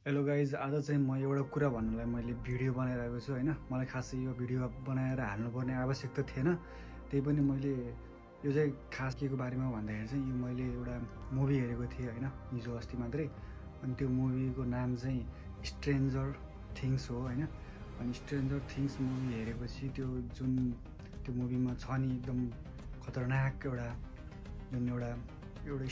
Hello guys, आज चाहिँ म एउटा कुरा भन्नलाई मैले भिडियो बनाइरहेको छु होइन। मलाई खासै यो भिडियो बनाएर हाल्नुपर्ने आवश्यकता थिएन। त्यही पनि मैले यो चाहिँ खास केको बारेमा भन्दाखेरि चाहिँ यो मैले एउटा मुभी हेरेको थिएँ होइन, हिजो अस्ति मात्रै। अनि त्यो मुभीको नाम चाहिँ स्ट्रेन्जर थिङ्स हो होइन। अनि स्ट्रेन्जर थिङ्स मुभी हेरेपछि त्यो मुभीमा छ नि एकदम खतरनाक एउटा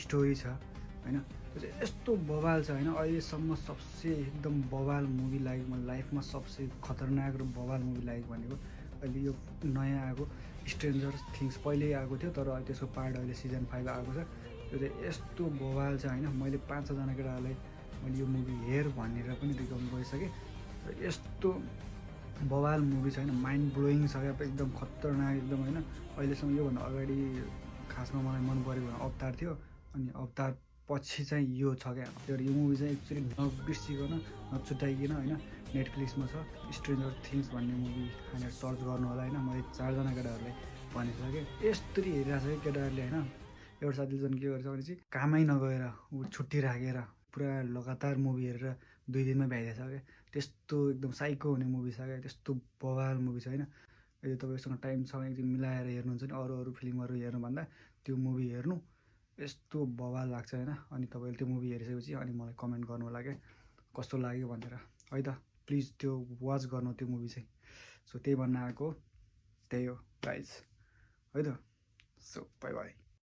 स्टोरी छ होइन। त्यो चाहिँ यस्तो बवाल छ होइन, अहिलेसम्म सबसे एकदम बवाल मुभी लागेको, मलाई लाइफमा सबसे खतरनाक र बवाल मुभी लागेको भनेको अहिले यो नयाँ आएको स्ट्रेन्जर थिङ्स। पहिल्यै आएको थियो तर त्यसको पार्ट अहिले सिजन 5 आएको छ। त्यो चाहिँ यस्तो बवाल छ होइन। मैले 5-6जना केटाहरूलाई मैले यो मुभी हेर भनेर पनि देखाउनु गइसकेँ र यस्तो बवाल मुभी छ होइन, माइन्ड ब्लोइङ छ क्या, एकदम खतरनाक एकदम होइन। अहिलेसम्म योभन्दा अगाडि खासमा मलाई मन परेको भने अवतार थियो, अनि अवतार पछि चाहिँ यो छ क्या। तर यो मुभी चाहिँ एक्चुअली नबिर्सिकन नछुट्याइकन होइन, नेटफ्लिक्समा छ स्ट्रेन्जर थिङ्स भन्ने मुभी, हामीहरू सर्च गर्नु होला होइन। मैले 4जना केटाहरूलाई भनिसकेँ यस्तरी हेरिरहेको छ कि केटाहरूले होइन। एउटा साथीले झन् के गर्छ भने चाहिँ कामै नगएर ऊ छुट्टी राखेर पुरा लगातार मुभी हेरेर 2 दिनमै भ्याइदिएछ क्या। त्यस्तो एकदम साइको हुने मुभी छ क्या, त्यस्तो बवाल मुभी छ होइन। यदि तपाईँसँग टाइम छ भने एकदिन मिलाएर हेर्नुहुन्छ नि, अरू फिल्महरू हेर्नुभन्दा त्यो मुभी हेर्नु, यस्तो बवाल लाग्छ होइन। अनि तपाईँले त्यो मुभी हेरिसकेपछि अनि मलाई कमेन्ट गर्नु होला क्या कस्तो लाग्यो भनेर है त। प्लिज त्यो वाच गर्नु त्यो मुभी चाहिँ। सो त्यही भन्न आएको, त्यही हो गाइज है त। So by by.